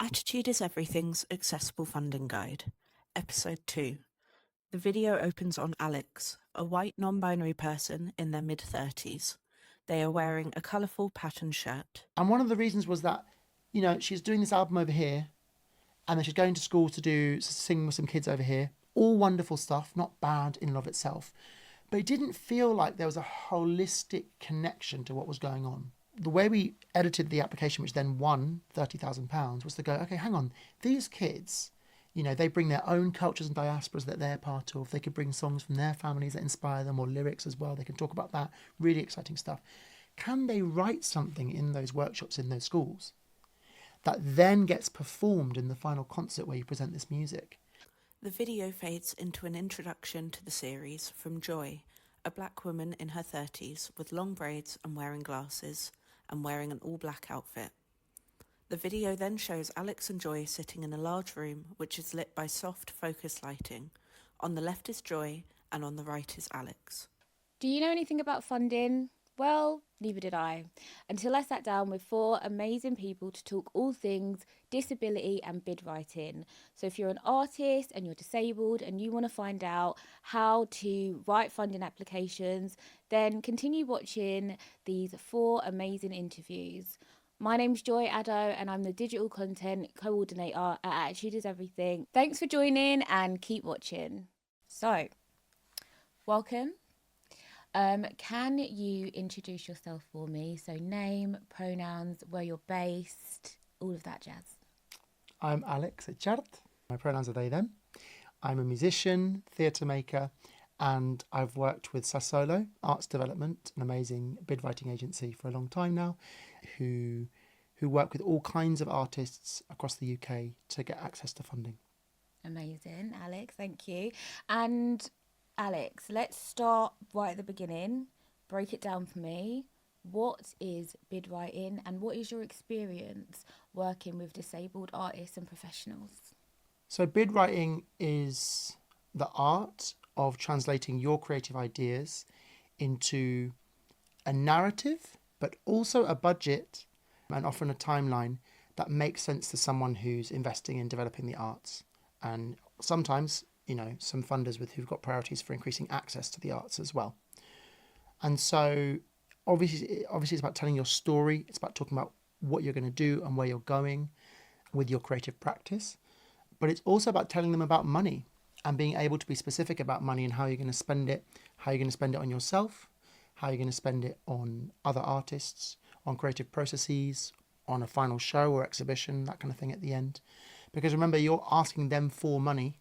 Attitude is Everything's Accessible Funding Guide, Episode 2. The video opens on Alex, a white non-binary person in their mid-30s. They are wearing a colourful patterned shirt. And one of the reasons was that, she's doing this album over here, and then she's going to school to sing with some kids over here. All wonderful stuff, not bad in and of itself. But it didn't feel like there was a holistic connection to what was going on. The way we edited the application, which then won £30,000, was to go, okay, hang on, these kids, they bring their own cultures and diasporas that they're part of. They could bring songs from their families that inspire them, or lyrics as well. They can talk about that. Really exciting stuff. Can they write something in those workshops in those schools that then gets performed in the final concert where you present this music? The video fades into an introduction to the series from Joy, a black woman in her 30s with long braids and wearing glasses and wearing an all-black outfit. The video then shows Alex and Joy sitting in a large room which is lit by soft focus lighting. On the left is Joy and on the right is Alex. Do you know anything about funding? Well, neither did I, until I sat down with 4 amazing people to talk all things disability and bid writing. So if you're an artist and you're disabled and you want to find out how to write funding applications, then continue watching these 4 amazing interviews. My name's Joy Addo and I'm the digital content coordinator at Attitude is Everything. Thanks for joining and keep watching. So, welcome. Can you introduce yourself for me? So name, pronouns, where you're based, all of that jazz. I'm Alex Etchart. My pronouns are they, them. I'm a musician, theatre maker, and I've worked with Sassolo Arts Development, an amazing bid writing agency, for a long time now, who work with all kinds of artists across the UK to get access to funding. Amazing, Alex, thank you. And Alex, let's start right at the beginning. Break it down for me. What is bid writing and what is your experience working with disabled artists and professionals? So bid writing is the art of translating your creative ideas into a narrative, but also a budget and often a timeline that makes sense to someone who's investing in developing the arts. And sometimes, some funders who've got priorities for increasing access to the arts as well. And so obviously it's about telling your story. It's about talking about what you're going to do and where you're going with your creative practice. But it's also about telling them about money and being able to be specific about money and how you're going to spend it, how you're going to spend it on yourself, how you're going to spend it on other artists, on creative processes, on a final show or exhibition, that kind of thing at the end. Because remember, you're asking them for money.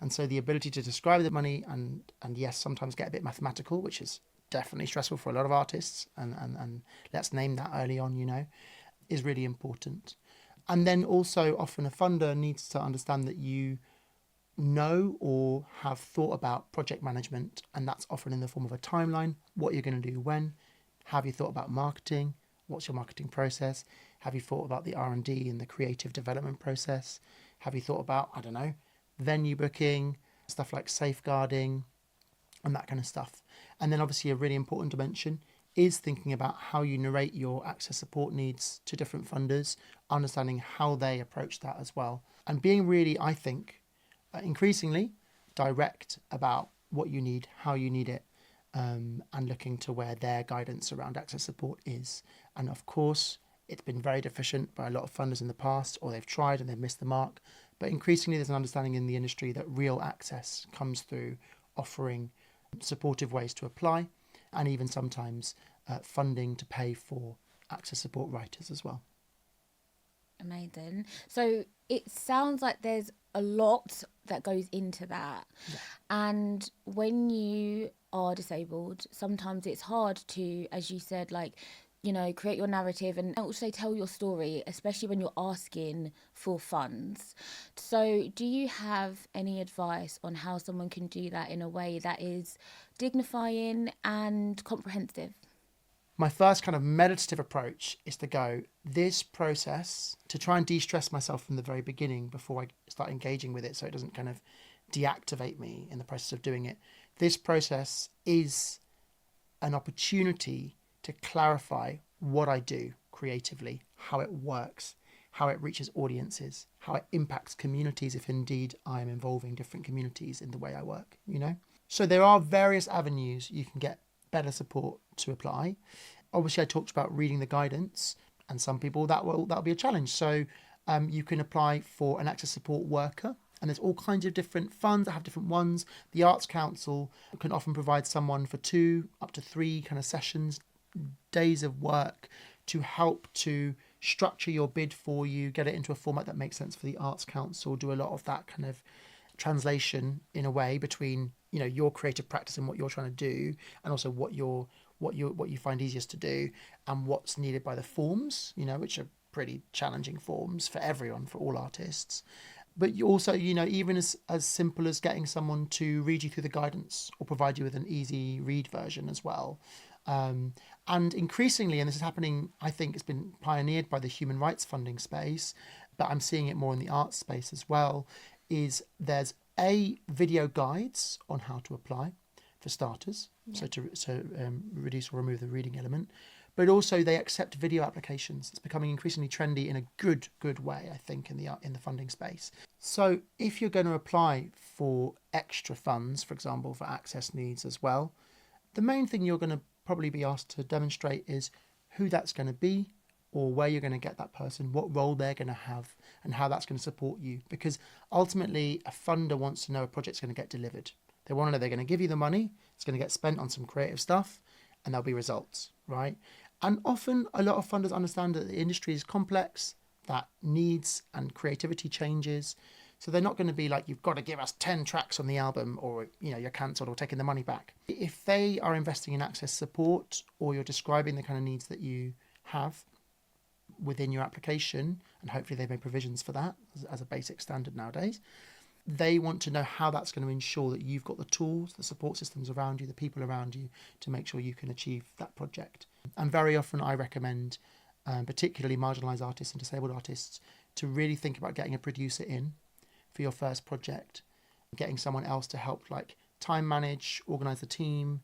And so the ability to describe the money and yes, sometimes get a bit mathematical, which is definitely stressful for a lot of artists, and let's name that early on, is really important. And then also often a funder needs to understand that you know or have thought about project management, and that's often in the form of a timeline, what you're going to do when. Have you thought about marketing? What's your marketing process? Have you thought about the R&D and the creative development process? Have you thought about, venue booking, stuff like safeguarding and that kind of stuff? And then obviously a really important dimension is thinking about how you narrate your access support needs to different funders, understanding how they approach that as well, and being really, I think, increasingly direct about what you need, how you need it, and looking to where their guidance around access support is. And of course, it's been very deficient by a lot of funders in the past, or they've tried and they've missed the mark. But increasingly, there's an understanding in the industry that real access comes through offering supportive ways to apply, and even sometimes funding to pay for access support writers as well. Amazing. So it sounds like there's a lot that goes into that. Yeah. And when you are disabled, sometimes it's hard to, as you said, create your narrative and also tell your story, especially when you're asking for funds. So do you have any advice on how someone can do that in a way that is dignifying and comprehensive? My first kind of meditative approach is to go, this process, to try and de-stress myself from the very beginning before I start engaging with it so it doesn't kind of deactivate me in the process of doing it. This process is an opportunity to clarify what I do creatively, how it works, how it reaches audiences, how it impacts communities, if indeed I am involving different communities in the way I work, you know? So there are various avenues you can get better support to apply. Obviously, I talked about reading the guidance, and some people that'll be a challenge. So you can apply for an access support worker, and there's all kinds of different funds that have different ones. The Arts Council can often provide someone for 2 up to 3 kind of sessions, days of work to help to structure your bid for you, get it into a format that makes sense for the Arts Council, do a lot of that kind of translation in a way between, you know, your creative practice and what you're trying to do, and also what you find easiest to do, and what's needed by the forms, you know, which are pretty challenging forms for everyone, for all artists. But you also, you know, even as simple as getting someone to read you through the guidance or provide you with an easy read version as well. And increasingly, and this is happening, I think it's been pioneered by the human rights funding space, but I'm seeing it more in the arts space as well, is there's video guides on how to apply for starters, so to reduce or remove the reading element. But also they accept video applications. It's becoming increasingly trendy in a good way, I think, in the funding space. So if you're going to apply for extra funds, for example, for access needs as well, the main thing you're going to probably be asked to demonstrate is who that's going to be, or where you're going to get that person, what role they're going to have, and how that's going to support you. Because ultimately, a funder wants to know a project's going to get delivered. They want to know they're going to give you the money, it's going to get spent on some creative stuff, and there'll be results, right? And often a lot of funders understand that the industry is complex, that needs and creativity changes. So they're not going to be like, you've got to give us 10 tracks on the album, or, you know, you're cancelled or taking the money back. If they are investing in access support, or you're describing the kind of needs that you have within your application, and hopefully they've made provisions for that as a basic standard nowadays, they want to know how that's going to ensure that you've got the tools, the support systems around you, the people around you, to make sure you can achieve that project. And very often I recommend, particularly marginalised artists and disabled artists, to really think about getting a producer in for your first project, getting someone else to help like time manage, organise the team,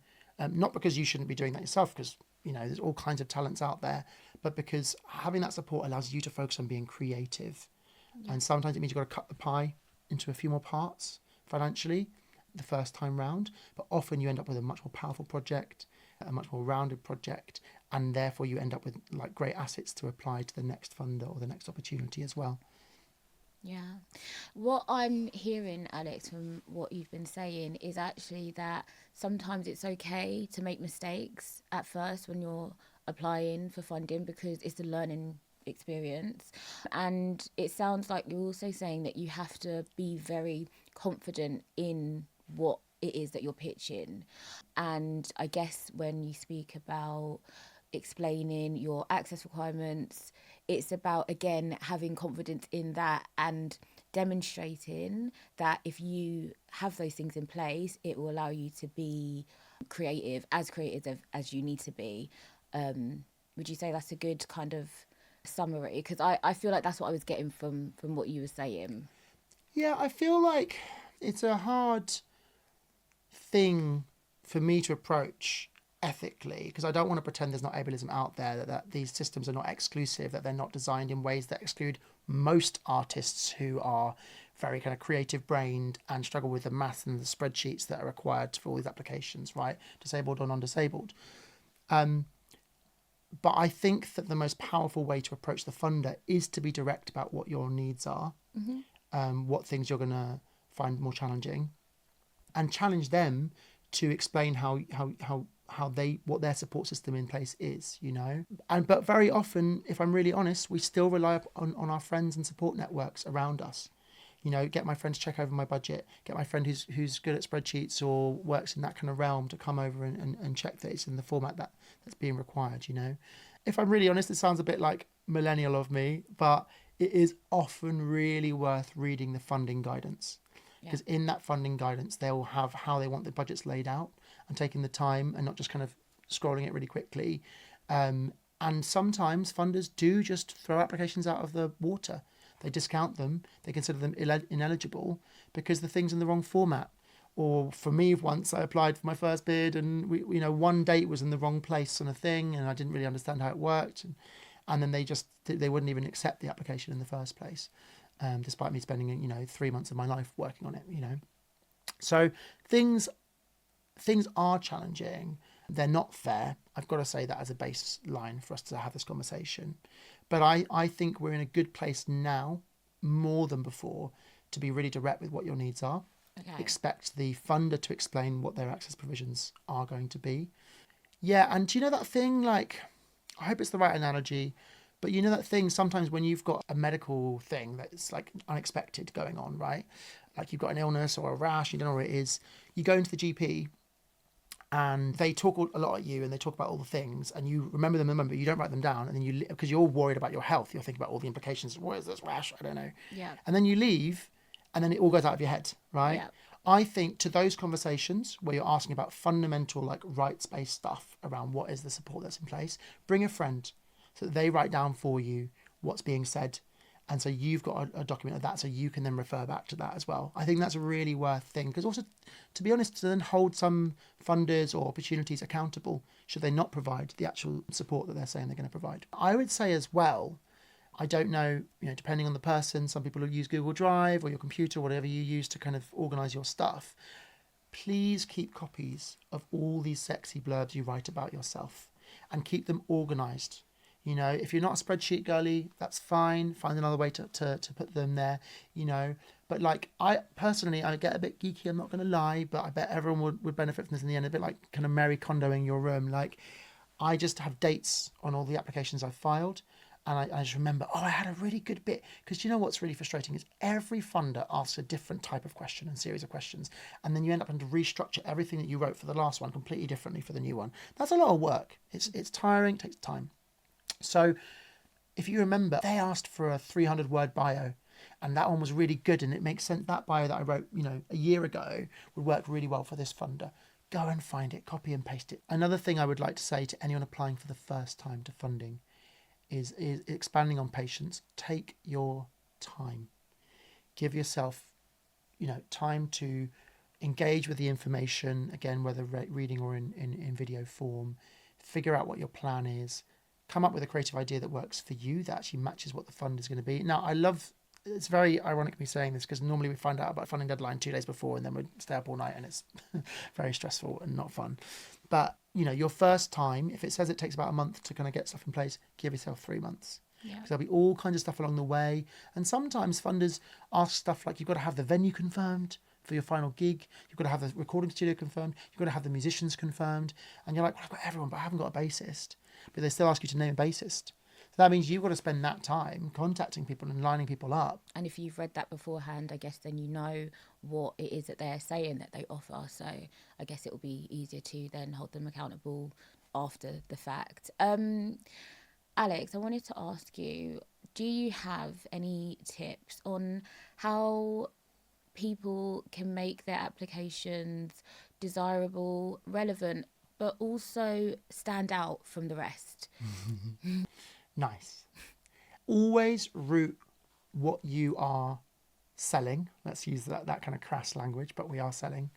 not because you shouldn't be doing that yourself, because, you know, there's all kinds of talents out there, but because having that support allows you to focus on being creative. Yeah. And sometimes it means you've got to cut the pie into a few more parts financially the first time round, but often you end up with a much more powerful project, a much more rounded project, and therefore you end up with like great assets to apply to the next funder or the next opportunity as well. Yeah. What I'm hearing, Alex, from what you've been saying is actually that sometimes it's okay to make mistakes at first when you're applying for funding, because it's a learning experience. And it sounds like you're also saying that you have to be very confident in what it is that you're pitching. And I guess when you speak about explaining your access requirements, it's about, again, having confidence in that and demonstrating that if you have those things in place, it will allow you to be creative as you need to be. Would you say that's a good kind of summary? Because I feel like that's what I was getting from what you were saying. Yeah, I feel like it's a hard thing for me to approach ethically, because I don't want to pretend there's not ableism out there, that these systems are not exclusive, that they're not designed in ways that exclude most artists who are very kind of creative brained and struggle with the maths and the spreadsheets that are required for all these applications, right? Disabled or non-disabled. But I think that the most powerful way to approach the funder is to be direct about what your needs are, what things you're going to find more challenging, and challenge them to explain what their support system in place is, you know. But very often, if I'm really honest, we still rely on our friends and support networks around us. You know, get my friend to check over my budget, get my friend who's good at spreadsheets or works in that kind of realm to come over and check that it's in the format that's being required, you know. If I'm really honest, it sounds a bit like millennial of me, but it is often really worth reading the funding guidance. Because in that funding guidance, they will have how they want the budgets laid out and taking the time and not just kind of scrolling it really quickly. And sometimes funders do just throw applications out of the water. They discount them. They consider them ineligible because the thing's in the wrong format. Or for me, once I applied for my first bid and one date was in the wrong place on a thing and I didn't really understand how it worked. And then they just they wouldn't even accept the application in the first place, despite me spending 3 months of my life working on it. So things are challenging. They're not fair. I've got to say that as a baseline for us to have this conversation. But I think we're in a good place now, more than before, to be really direct with what your needs are. Okay. Expect the funder to explain what their access provisions are going to be. Yeah, and do you know that thing, like, I hope it's the right analogy, but you know that thing sometimes when you've got a medical thing that's like unexpected going on, right? Like you've got an illness or a rash, you don't know what it is. You go into the GP and they talk a lot at you and they talk about all the things and you remember them, but you don't write them down. And then because you're worried about your health, you're thinking about all the implications. What is this rash? I don't know. Yeah. And then you leave and then it all goes out of your head, right? Yeah. I think to those conversations where you're asking about fundamental, like, rights-based stuff around what is the support that's in place, bring a friend so that they write down for you what's being said. And so you've got a document of that so you can then refer back to that as well. I think that's a really worth thing, because also, to be honest, to then hold some funders or opportunities accountable should they not provide the actual support that they're saying they're going to provide. I would say as well, I don't know, depending on the person, some people will use Google Drive or your computer, whatever you use to kind of organise your stuff. Please keep copies of all these sexy blurbs you write about yourself and keep them organised. If you're not a spreadsheet girly, that's fine. Find another way to put them there, But like, I personally get a bit geeky, I'm not going to lie, but I bet everyone would benefit from this in the end, a bit like kind of Mary Kondoing your room. Like, I just have dates on all the applications I've filed. And I just remember, I had a really good bit. Because you know what's really frustrating is every funder asks a different type of question and series of questions. And then you end up having to restructure everything that you wrote for the last one completely differently for the new one. That's a lot of work. It's tiring, it takes time. So if you remember, they asked for a 300-word bio. And that one was really good. And it makes sense. That bio that I wrote, a year ago would work really well for this funder. Go and find it, copy and paste it. Another thing I would like to say to anyone applying for the first time to funding is expanding on patience. Take your time. Give yourself, time to engage with the information, again, whether reading or in video form. Figure out what your plan is. Come up with a creative idea that works for you, that actually matches what the fund is going to be. Now, it's very ironic me saying this because normally we find out about funding deadline 2 days before and then we stay up all night and it's very stressful and not fun. But, your first time, if it says it takes about a month to kind of get stuff in place, give yourself 3 months. Yeah. Because there'll be all kinds of stuff along the way. And sometimes funders ask stuff like, you've got to have the venue confirmed for your final gig. You've got to have the recording studio confirmed. You've got to have the musicians confirmed. And you're like, well, I've got everyone, but I haven't got a bassist. But they still ask you to name a bassist. So that means you've got to spend that time contacting people and lining people up. And if you've read that beforehand, I guess then you know what it is that they're saying that they offer. So I guess it will be easier to then hold them accountable after the fact. Alex, I wanted to ask you, do you have any tips on how people can make their applications desirable, relevant, but also stand out from the rest? Nice. Always root what you are selling. Let's use that kind of crass language, but we are selling,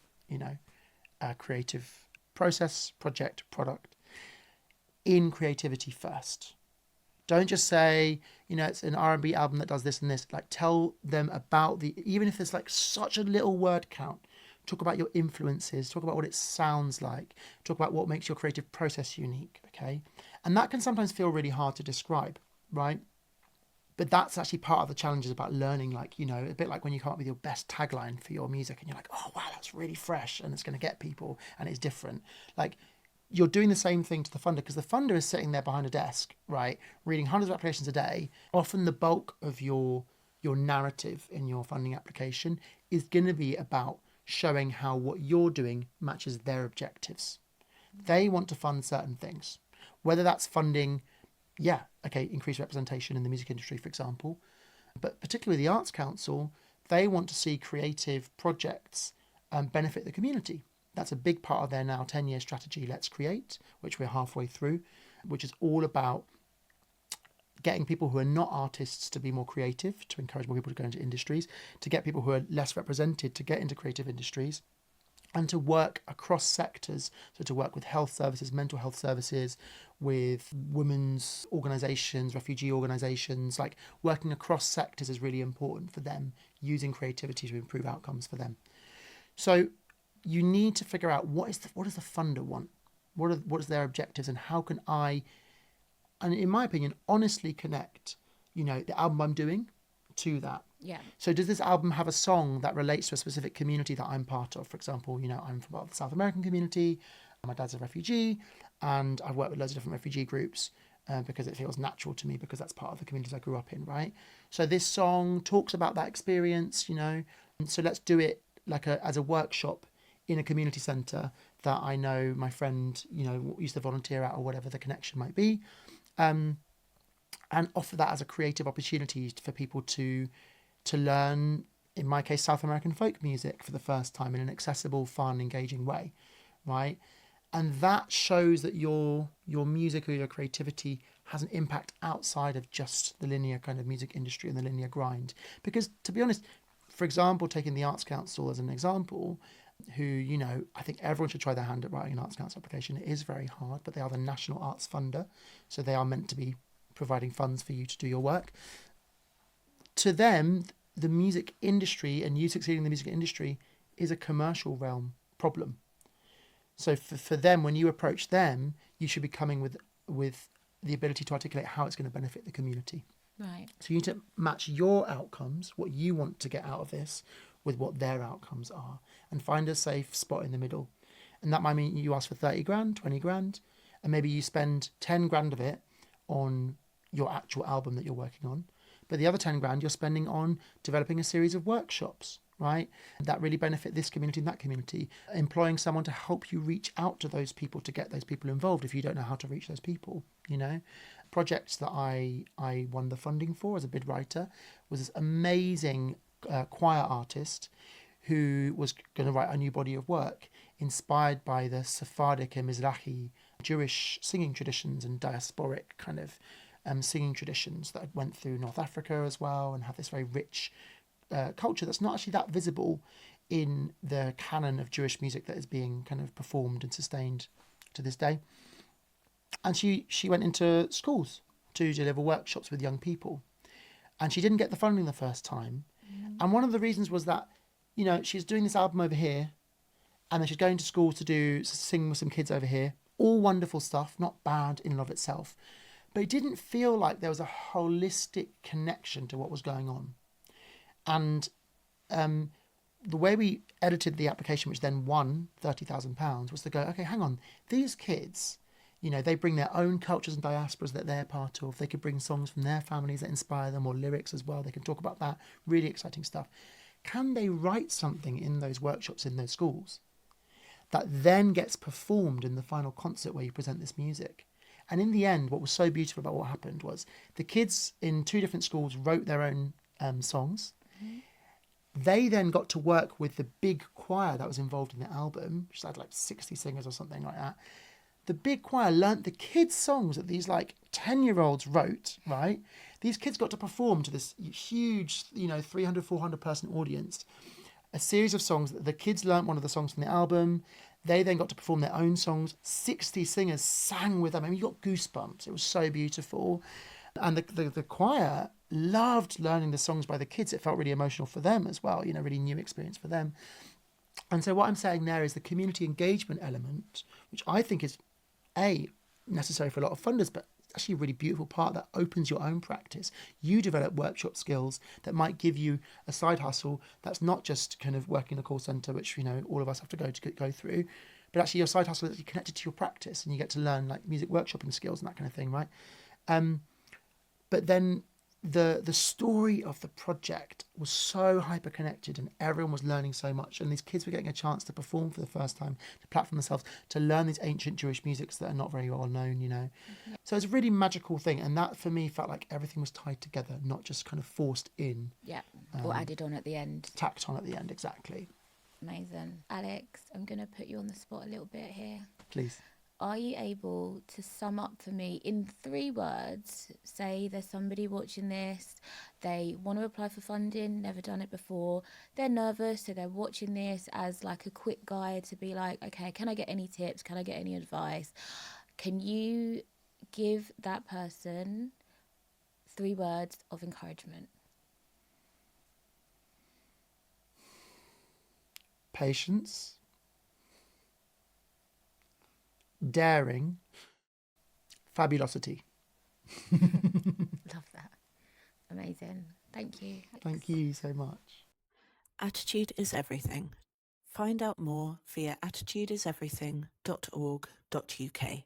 a creative process, project, product in creativity first. Don't just say, it's an R&B album that does this and this. Like, tell them about even if there's like such a little word count, talk about your influences, talk about what it sounds like, talk about what makes your creative process unique, okay? And that can sometimes feel really hard to describe, right? But that's actually part of the challenges about learning, like, a bit like when you come up with your best tagline for your music and you're like, oh, wow, that's really fresh and it's going to get people and it's different. Like, you're doing the same thing to the funder because the funder is sitting there behind a desk, right, reading hundreds of applications a day. Often the bulk of your narrative in your funding application is going to be about showing how what you're doing matches their objectives. They want to fund certain things, whether that's funding, increased representation in the music industry, for example, but particularly the Arts Council, they want to see creative projects benefit the community. That's a big part of their now 10-year strategy, Let's Create, which we're halfway through, which is all about getting people who are not artists to be more creative, to encourage more people to go into industries, to get people who are less represented to get into creative industries, and to work across sectors. So to work with health services, mental health services, with women's organisations, refugee organisations, like working across sectors is really important for them, using creativity to improve outcomes for them. So you need to figure out what does the funder want? What is their objectives, and how can I, and in my opinion, honestly connect, the album I'm doing to that. Yeah. So does this album have a song that relates to a specific community that I'm part of? For example, I'm from part of the South American community. My dad's a refugee, and I've worked with loads of different refugee groups because it feels natural to me, because that's part of the communities I grew up in, right? So this song talks about that experience, and so let's do it like as a workshop in a community centre that I know my friend, used to volunteer at, or whatever the connection might be, and offer that as a creative opportunity for people to learn, in my case, South American folk music for the first time in an accessible, fun, engaging way, right? And that shows that your music or your creativity has an impact outside of just the linear kind of music industry and the linear grind. Because, to be honest, for example, taking the Arts Council as an example, who, I think everyone should try their hand at writing an Arts Council application. It is very hard, but they are the national arts funder, so they are meant to be providing funds for you to do your work. To them, the music industry and you succeeding in the music industry is a commercial realm problem. So for them, when you approach them, you should be coming with the ability to articulate how it's going to benefit the community. Right. So you need to match your outcomes, what you want to get out of this, with what their outcomes are, and find a safe spot in the middle. And that might mean you ask for 30 grand, 20 grand, and maybe you spend 10 grand of it on your actual album that you're working on. But the other 10 grand you're spending on developing a series of workshops, right? That really benefit this community and that community. Employing someone to help you reach out to those people, to get those people involved if you don't know how to reach those people, Projects that I won the funding for as a bid writer was this amazing choir artist who was going to write a new body of work inspired by the Sephardic and Mizrahi Jewish singing traditions and diasporic kind of singing traditions that went through North Africa as well, and have this very rich culture that's not actually that visible in the canon of Jewish music that is being kind of performed and sustained to this day. And she went into schools to deliver workshops with young people, and she didn't get the funding the first time. And one of the reasons was that, she's doing this album over here, and then she's going to school to sing with some kids over here. All wonderful stuff, not bad in and of itself. But it didn't feel like there was a holistic connection to what was going on. And the way we edited the application, which then won £30,000, was to go, okay, hang on, these kids, they bring their own cultures and diasporas that they're part of. They could bring songs from their families that inspire them, or lyrics as well. They can talk about that. Really exciting stuff. Can they write something in those workshops in those schools that then gets performed in the final concert where you present this music? And in the end, what was so beautiful about what happened was the kids in 2 different schools wrote their own songs. Mm-hmm. They then got to work with the big choir that was involved in the album, which had like 60 singers or something like that. The big choir learnt the kids' songs that these 10-year-olds wrote, right? These kids got to perform to this huge, 300, 400 person audience, a series of songs. The kids learnt one of the songs from the album. They then got to perform their own songs. 60 singers sang with them. I mean, you got goosebumps. It was so beautiful. And the choir loved learning the songs by the kids. It felt really emotional for them as well, really new experience for them. And so what I'm saying there is the community engagement element, which I think is necessary for a lot of funders, but actually a really beautiful part that opens your own practice. You develop workshop skills that might give you a side hustle that's not just kind of working in a call centre, which all of us have to go through, but actually your side hustle is connected to your practice, and you get to learn like music workshopping skills and that kind of thing, right? But then the story of the project was so hyper connected, and everyone was learning so much, and these kids were getting a chance to perform for the first time, to platform themselves, to learn these ancient Jewish musics that are not very well known, Mm-hmm. So it's a really magical thing, and that for me felt like everything was tied together, not just kind of forced in. Yeah, or added on at the end. Tacked on at the end, exactly. Amazing. Alex, I'm going to put you on the spot a little bit here. Please. are you able to sum up for me in 3 words? Say there's somebody watching this, they want to apply for funding, never done it before, they're nervous, so they're watching this as like a quick guide to be like, okay, can I get any tips? Can I get any advice? Can you give that person 3 words of encouragement? Patience, daring, fabulosity. Love that. Amazing. Thank you. Thank you so much. Attitude is everything. Find out more via attitudeiseverything.org.uk.